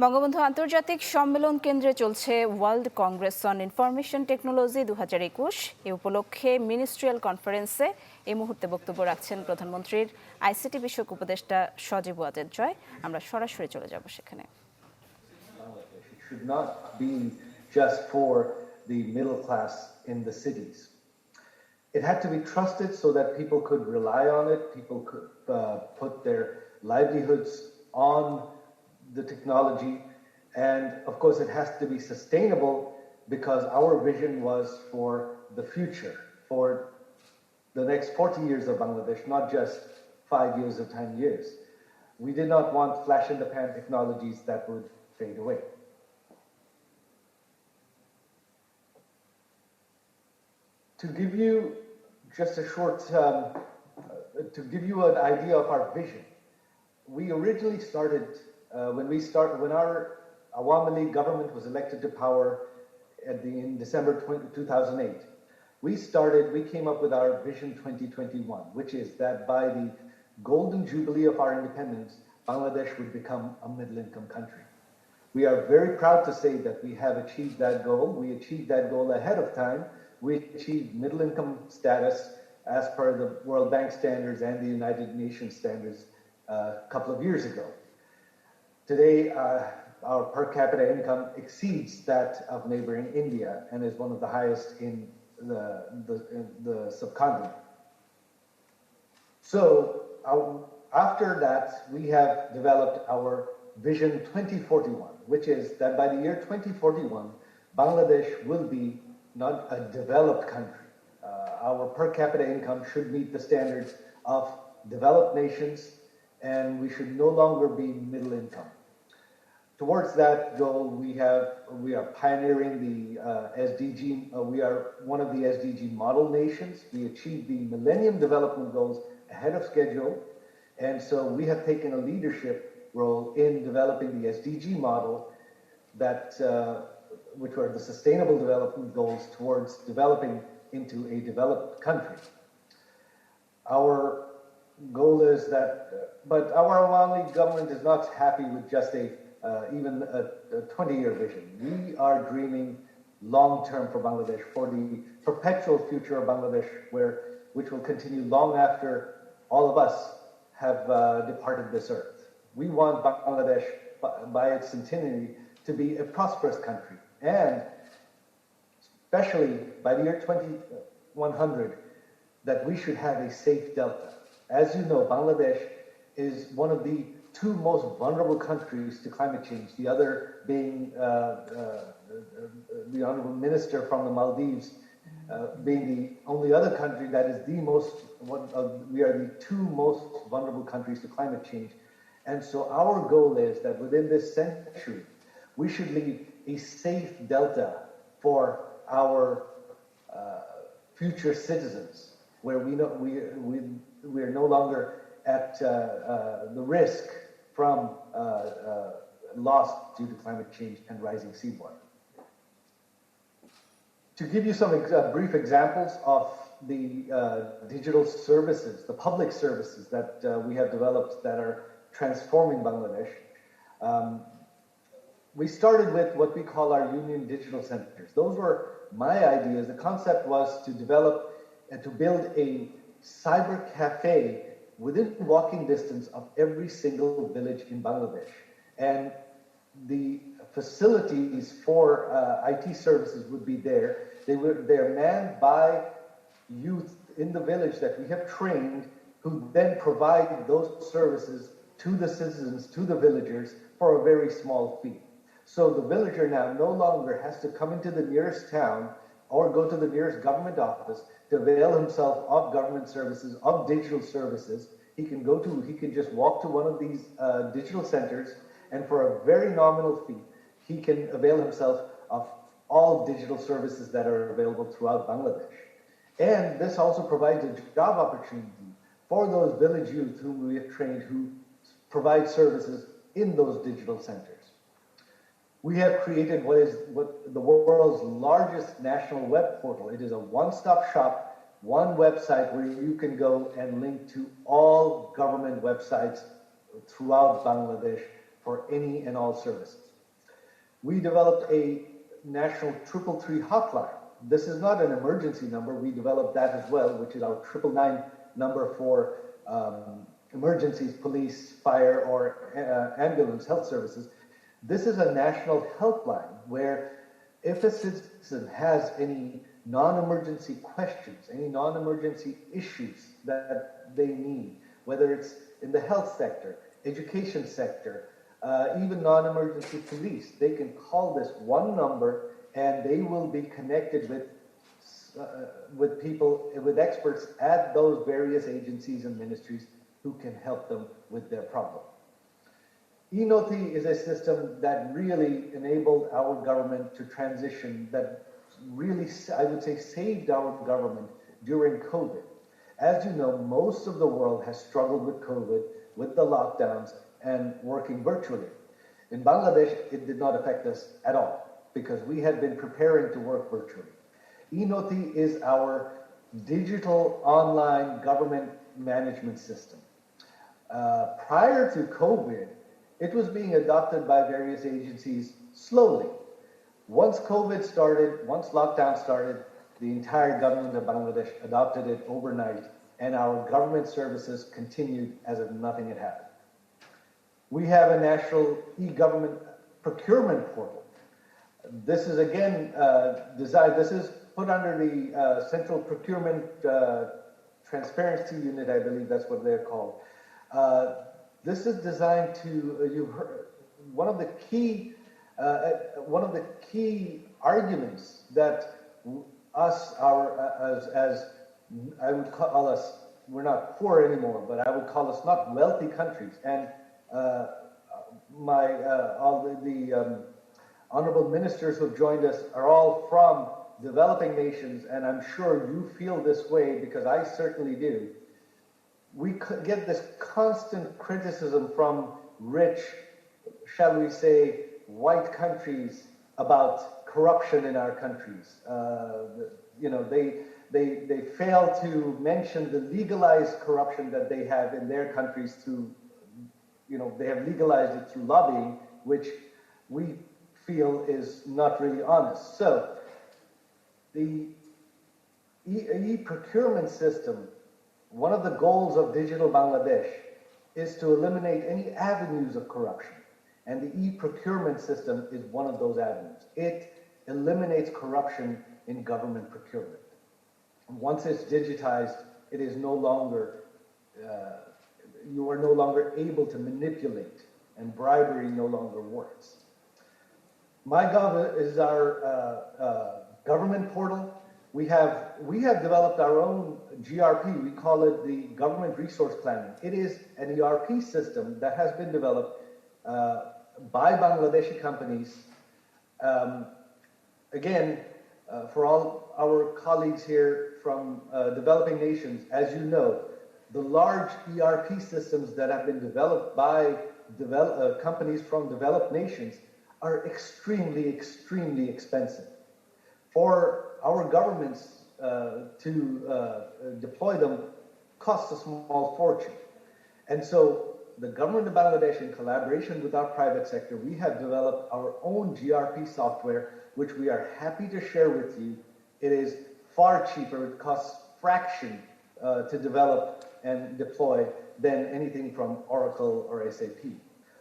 বঙ্গবন্ধু আন্তর্জাতিক সম্মেলন কেন্দ্রে চলছে world Congress on information technology 2021। এ উপলক্ষে মিনিস্ট্রিয়াল কনফারেন্সে এই মুহূর্তে বক্তব্য রাখছেন প্রধানমন্ত্রীর আইসিটি বিষয়ক উপদেষ্টা সজীব ওয়াজেদ জয়। আমরা সরাসরি চলে যাব সেখানে। It should not be just for the middle class in the cities. It had to be trusted so that people could rely on it, people could put their livelihoods on the technology, and of course it has to be sustainable because our vision was for the future, for the next 40 years of Bangladesh, not just 5 years or 10 years. We did not want flash-in-the-pan technologies that would fade away. To give you just a short, to give you an idea of our vision, we originally started when our Awami League government was elected to power in December 2008. We came up with our Vision 2021, which is that by the golden jubilee of our independence, Bangladesh would become a middle-income country. We are very proud to say that we have achieved that goal. We achieved that goal ahead of time. We achieved middle-income status as per the World Bank standards and the United Nations standards a couple of years ago. Today, our per capita income exceeds that of neighboring India and is one of the highest in the subcontinent. So after that, we have developed our Vision 2041, which is that by the year 2041, Bangladesh will be not a developed country. Our per capita income should meet the standards of developed nations, and we should no longer be middle income. Towards that goal, we are pioneering the SDG. We are one of the SDG model nations. We achieved the Millennium Development Goals ahead of schedule, and so we have taken a leadership role in developing the SDG model that which were the Sustainable Development Goals towards developing into a developed country. Our goal is that, but our Awami government is not happy with just even a 20-year vision. We are dreaming long-term for Bangladesh, for the perpetual future of Bangladesh, which will continue long after all of us have departed this earth. We want Bangladesh, by its centenary, to be a prosperous country, and especially by the year 2100, that we should have a safe delta. As you know, Bangladesh is one of the two most vulnerable countries to climate change, the other being the Honorable Minister from the Maldives, being the only other country that is we are the two most vulnerable countries to climate change. And so our goal is that within this century, we should leave a safe delta for our future citizens, where we are no longer at the risk from loss due to climate change and rising seawater. To give you some brief examples of the digital services, the public services that we have developed that are transforming Bangladesh, we started with what we call our Union Digital Centers. Those were my ideas. The concept was to develop and to build a cyber cafe within walking distance of every single village in Bangladesh. And the facilities for IT services would be there. They're manned by youth in the village that we have trained, who then provide those services to the citizens, to the villagers, for a very small fee. So the villager now no longer has to come into the nearest town or go to the nearest government office to avail himself of government services, of digital services. He can just walk to one of these digital centers, and for a very nominal fee, he can avail himself of all digital services that are available throughout Bangladesh. And this also provides a job opportunity for those village youth whom we have trained, who provide services in those digital centers. We have created what the world's largest national web portal. It is a one-stop shop, one website where you can go and link to all government websites throughout Bangladesh for any and all services. We developed a national 333 hotline. This is not an emergency number. We developed that as well, which is our 999 number for emergencies, police, fire, or ambulance health services. This is a national helpline where if a citizen has any non-emergency questions, any non-emergency issues that they need, whether it's in the health sector, education sector, even non-emergency police, they can call this one number and they will be connected with people, with experts at those various agencies and ministries who can help them with their problem. E-Noti is a system that really enabled our government to transition, that really, I would say, saved our government during COVID. As you know, most of the world has struggled with COVID, with the lockdowns, and working virtually. In Bangladesh, it did not affect us at all because we had been preparing to work virtually. E-Noti is our digital online government management system. Prior to COVID, it was being adopted by various agencies slowly. Once COVID started, once lockdown started, the entire government of Bangladesh adopted it overnight, and our government services continued as if nothing had happened. We have a national e-government procurement portal. This is again designed, this is put under the Central Procurement Transparency Unit, I believe that's what they're called. This is designed to, you've heard, one of the key arguments that us, as I would call us, we're not poor anymore, but I would call us not wealthy countries. And all the honorable ministers who have joined us are all from developing nations, and I'm sure you feel this way because I certainly do. We get this constant criticism from rich, shall we say, white countries about corruption in our countries. They fail to mention the legalized corruption that they have in their countries through, they have legalized it through lobbying, which we feel is not really honest. So the e-procurement system, one of the goals of Digital Bangladesh is to eliminate any avenues of corruption. And the e-procurement system is one of those avenues. It eliminates corruption in government procurement. Once it's digitized, it is no longer, you are no longer able to manipulate, and bribery no longer works. MyGov is our government portal. We have developed our own GRP. We call it the Government Resource Planning. It is an ERP system that has been developed by Bangladeshi companies. Again, for all our colleagues here from developing nations, as you know, the large ERP systems that have been developed by companies from developed nations are extremely, extremely expensive. For our governments to deploy them costs a small fortune. And so the government of Bangladesh, in collaboration with our private sector, we have developed our own GRP software, which we are happy to share with you. It is far cheaper. It costs fraction to develop and deploy than anything from Oracle or SAP.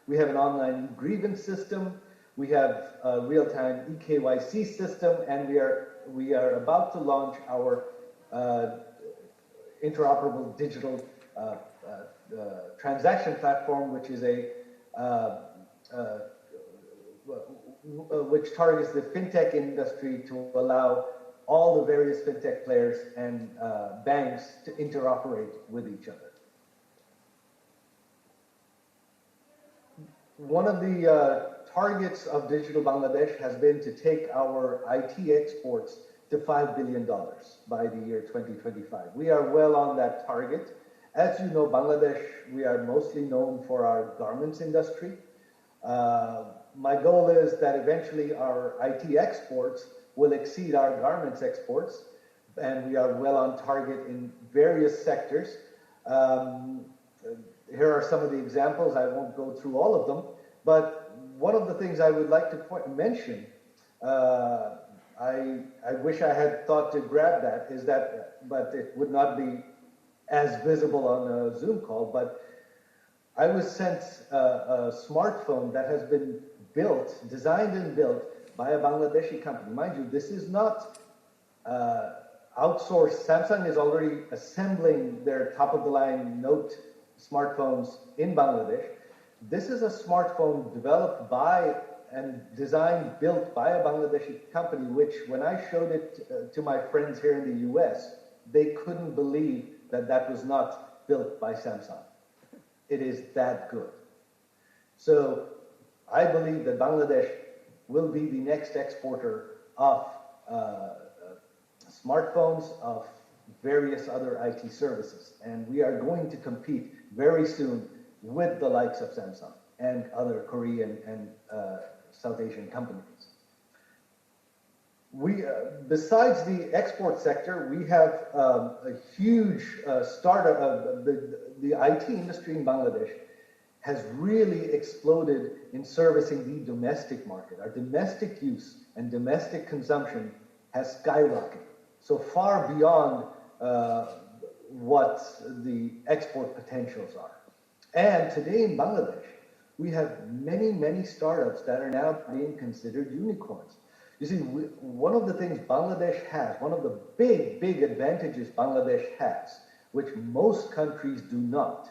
We have an online grievance system. We have a real-time eKYC system, and we are about to launch our interoperable digital transaction platform, which is which targets the fintech industry to allow all the various fintech players and banks to interoperate with each other. One of the targets of Digital Bangladesh has been to take our IT exports to $5 billion by the year 2025. We are well on that target. As you know, Bangladesh, we are mostly known for our garments industry. My goal is that eventually our IT exports will exceed our garments exports, and we are well on target in various sectors. Here are some of the examples. I won't go through all of them, but one of the things I would like to mention, I wish I had thought to grab that, is that, but it would not be as visible on a Zoom call, but I was sent a smartphone that has been built, designed and built by a Bangladeshi company. Mind you, this is not outsourced. Samsung is already assembling their top-of-the-line Note smartphones in Bangladesh. This is a smartphone developed by and designed, built by a Bangladeshi company, which when I showed it to my friends here in the US, they couldn't believe that that was not built by Samsung. It is that good. So I believe that Bangladesh will be the next exporter of smartphones, of various other IT services. And we are going to compete very soon with the likes of Samsung and other Korean and South Asian companies. We, besides the export sector, we have a huge startup. The IT industry in Bangladesh has really exploded in servicing the domestic market. Our domestic use and domestic consumption has skyrocketed, so far beyond what the export potentials are. And today in Bangladesh, we have many, many startups that are now being considered unicorns. You see, one of the things Bangladesh has, one of the big, big advantages Bangladesh has, which most countries do not,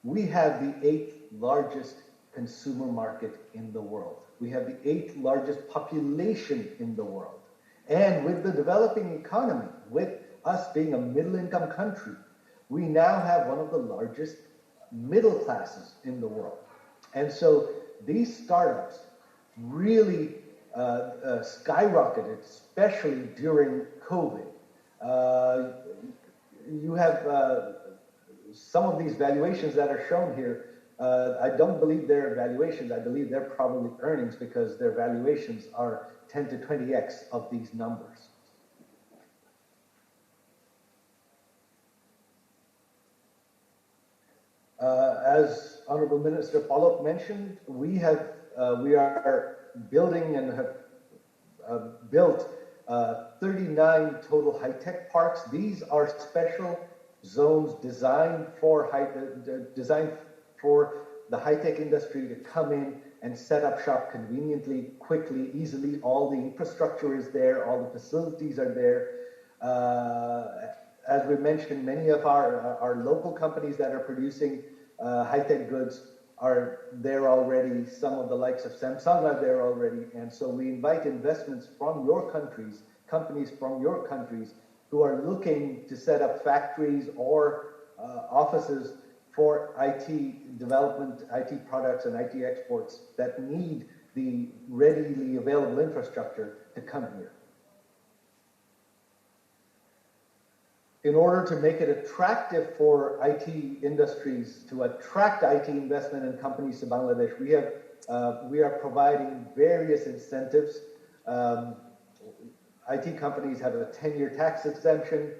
we have the 8th largest consumer market in the world. We have the 8th largest population in the world. And with the developing economy, with us being a middle-income country, we now have one of the largest middle classes in the world. And so these startups really skyrocketed, especially during COVID. You have some of these valuations that are shown here. I don't believe they're valuations. I believe they're probably earnings, because their valuations are 10 to 20x of these numbers. As Honorable Minister Palak mentioned, we are building and have built 39 total high-tech parks. These are special zones designed for the high-tech industry to come in and set up shop conveniently, quickly, easily. All the infrastructure is there, all the facilities are there. As we mentioned, many of our local companies that are producing high-tech goods are there already. Some of the likes of Samsung are there already. And so we invite investments from your countries, companies from your countries who are looking to set up factories or offices for IT development, IT products, and IT exports that need the readily available infrastructure to come here. In order to make it attractive for IT industries, to attract IT investment and companies to Bangladesh, we are providing various incentives. IT companies have a 10-year tax exemption,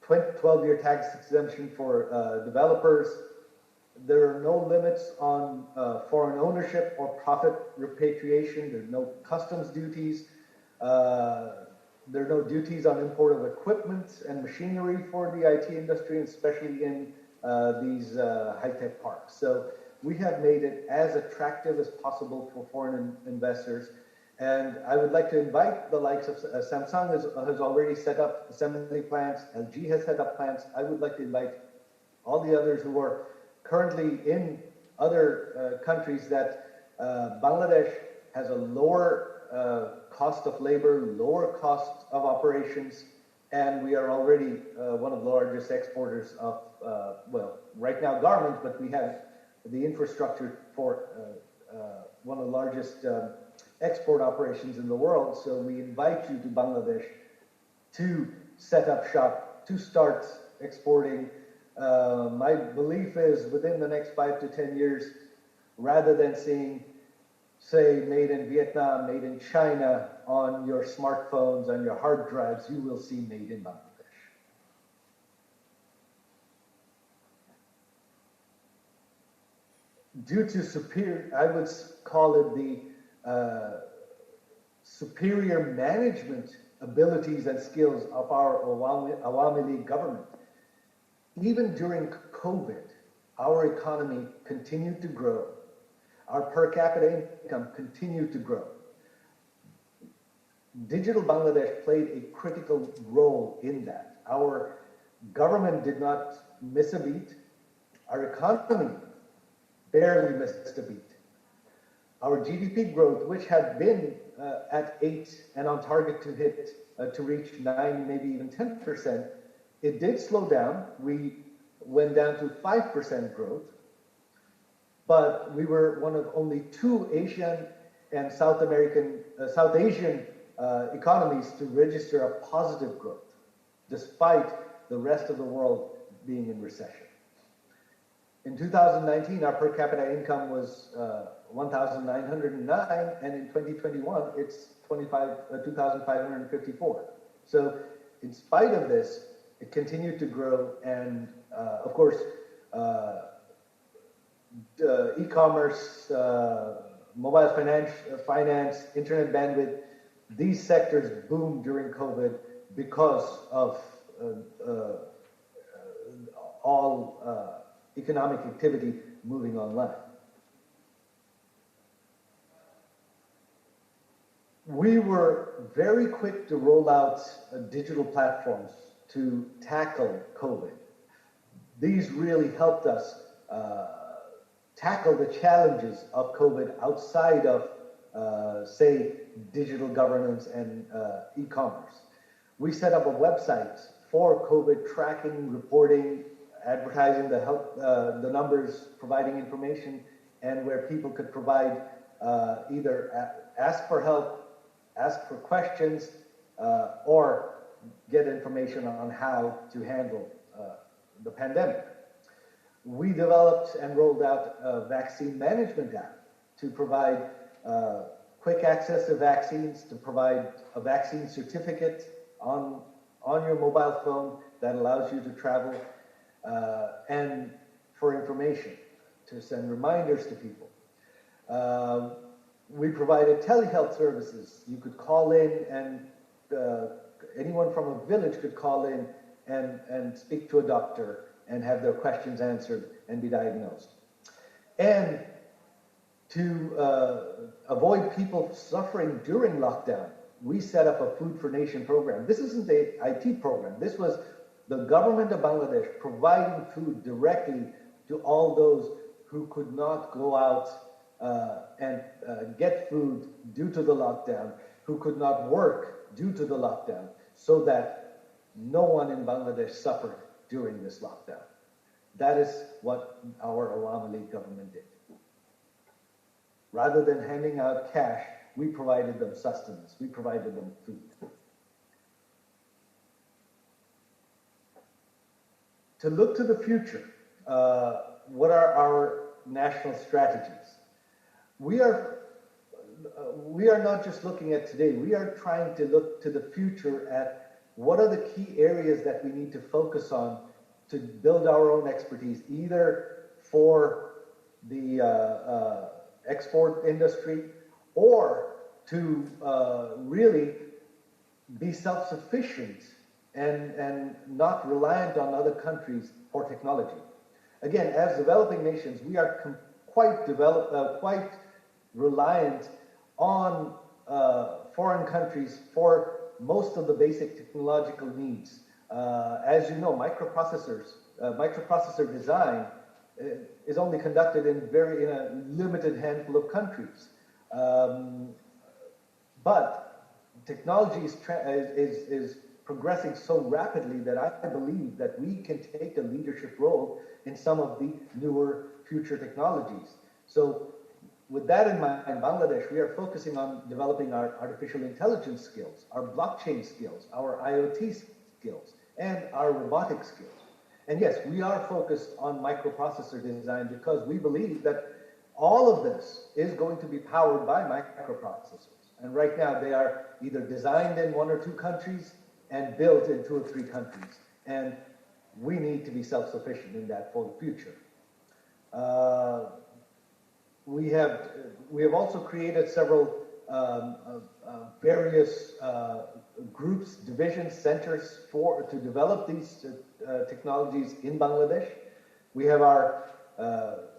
12-year tax exemption for developers. There are no limits on foreign ownership or profit repatriation. There's no customs duties. There are no duties on import of equipment and machinery for the IT industry, especially in these high-tech parks. So we have made it as attractive as possible for foreign investors. And I would like to invite the likes of Samsung has already set up assembly plants. LG has set up plants. I would like to invite all the others who are currently in other countries that Bangladesh has a lower cost of labor, lower cost of operations, and we are already one of the largest exporters of, well, right now garments, but we have the infrastructure for one of the largest export operations in the world. So we invite you to Bangladesh to set up shop, to start exporting. My belief is within the next 5 to 10 years, rather than seeing, say, made in Vietnam, made in China on your smartphones, on your hard drives, you will see made in Bangladesh. due to I would call it the superior management abilities and skills of our Awami League government. Even during COVID, our economy continued to grow. Our per capita income continued to grow. Digital Bangladesh played a critical role in that. Our government did not miss a beat. Our economy barely missed a beat. Our GDP growth, which had been at 8 and on target to reach 9, maybe even 10%, it did slow down. We went down to 5% growth, but we were one of only 2 Asian and South Asian economies to register a positive growth, despite the rest of the world being in recession. In 2019, our per capita income was 1,909, and in 2021, it's 2,554. So, in spite of this, it continued to grow, and of course, e-commerce, mobile finance, internet bandwidth, these sectors boomed during COVID because of all economic activity moving online. We were very quick to roll out digital platforms to tackle COVID. These really helped us tackle the challenges of COVID outside of, say, digital governance and e-commerce. We set up a website for COVID tracking, reporting, advertising the numbers, providing information, and where people could provide either ask for help, ask for questions, or get information on how to handle the pandemic. We developed and rolled out a vaccine management app to provide quick access to vaccines, to provide a vaccine certificate on your mobile phone that allows you to travel, and for information, to send reminders to people. We provided telehealth services. You could call in, and anyone from a village could call in and speak to a doctor and have their questions answered and be diagnosed. And to avoid people suffering during lockdown, we set up a Food for Nation program. This isn't an IT program. This was the government of Bangladesh providing food directly to all those who could not go out and get food due to the lockdown, who could not work due to the lockdown, so that no one in Bangladesh suffered during this lockdown. That is what our Awami League government did. Rather than handing out cash, we provided them sustenance. We provided them food. To look to the future, what are our national strategies? We are not just looking at today. We are trying to look to the future at what are the key areas that we need to focus on to build our own expertise, either for the export industry or to really be self-sufficient and not reliant on other countries for technology. Again, as developing nations, we are quite reliant on foreign countries for most of the basic technological needs. As you know, microprocessor design is only conducted in a limited handful of countries. But technology is progressing so rapidly that I believe that we can take a leadership role in some of the newer future technologies. So with that in mind, in Bangladesh, we are focusing on developing our artificial intelligence skills, our blockchain skills, our IoT skills, and our robotic skills. And yes, we are focused on microprocessor design because we believe that all of this is going to be powered by microprocessors. And right now, they are either designed in 1 or 2 countries and built in 2 or 3 countries. And we need to be self-sufficient in that for the future. we have also created several various groups, divisions, centers to develop these technologies in Bangladesh. We have our,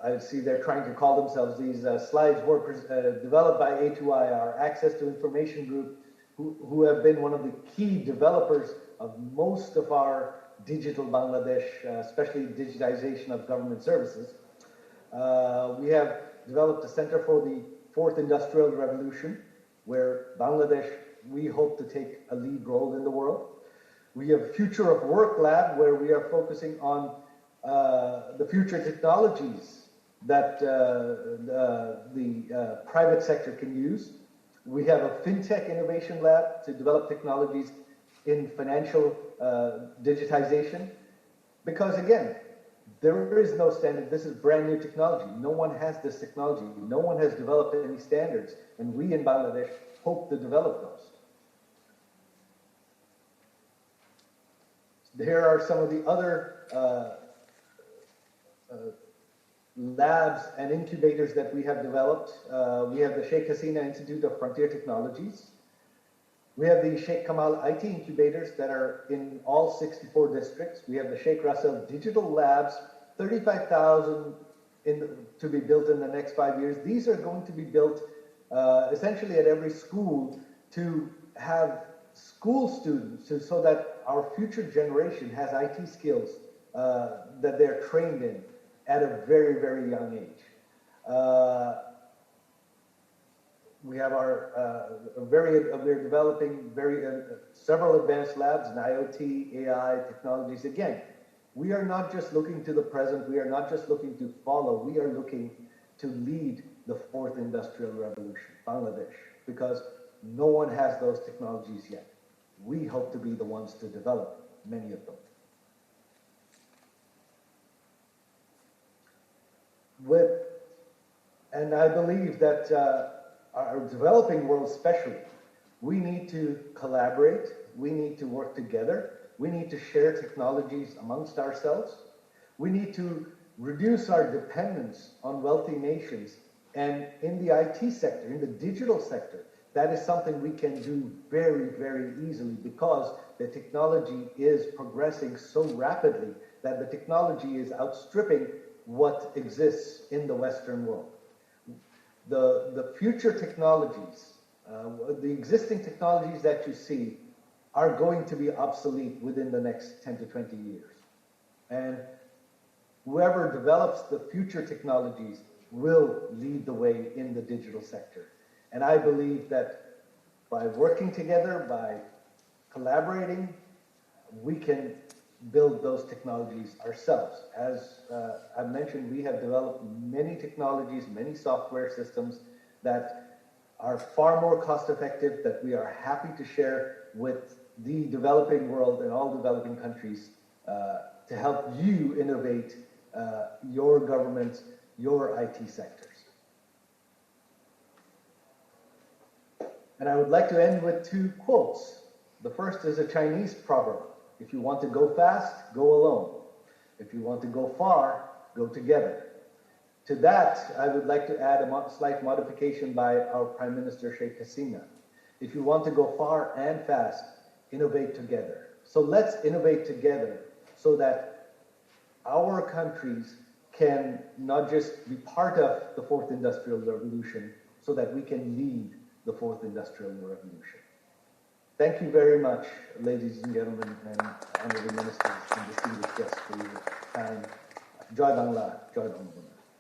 I see they're trying to call themselves, these slides were developed by A2I, our Access to Information Group, who have been one of the key developers of most of our digital Bangladesh, especially digitization of government services. We have developed a Center for the Fourth Industrial Revolution, where Bangladesh, we hope to take a lead role in the world. We have Future of Work Lab, where we are focusing on the future technologies that the private sector can use. We have a FinTech Innovation Lab to develop technologies in financial digitization. Because again, there is no standard. This is brand new technology. No one has this technology. No one has developed any standards. And we in Bangladesh hope to develop those. Here are some of the other labs and incubators that we have developed. We have the Sheikh Hasina Institute of Frontier Technologies. We have the Sheikh Kamal IT incubators that are in all 64 districts. We have the Sheikh Russell Digital Labs, 35,000 to be built in the next 5 years. These are going to be built essentially at every school to have school students so that our future generation has IT skills that they're trained in at a very, very young age. We have our we're developing several advanced labs in IoT, AI, technologies. Again, we are not just looking to the present. We are not just looking to follow. We are looking to lead the fourth industrial revolution, Bangladesh, because no one has those technologies yet. We hope to be the ones to develop many of them. And I believe that our developing world especially, we need to collaborate, we need to work together, we need to share technologies amongst ourselves, we need to reduce our dependence on wealthy nations, and in the IT sector, in the digital sector, that is something we can do very, very easily because the technology is progressing so rapidly that the technology is outstripping what exists in the Western world. The future technologies, the existing technologies that you see are going to be obsolete within the next 10 to 20 years. And whoever develops the future technologies will lead the way in the digital sector. And I believe that by working together, by collaborating, we can build those technologies ourselves. As I've mentioned, we have developed many technologies, many software systems that are far more cost effective, that we are happy to share with the developing world and all developing countries to help you innovate your government, your IT sectors. And I would like to end with two quotes. The first is a Chinese proverb. If you want to go fast, go alone. If you want to go far, go together. To that, I would like to add a slight modification by our Prime Minister, Sheikh Hasina. If you want to go far and fast, innovate together. So let's innovate together so that our countries can not just be part of the fourth industrial revolution, so that we can lead the fourth industrial revolution. Thank you very much, ladies and gentlemen, and honorable ministers and distinguished guests for your time. Joy Bangla, Joy Bangla.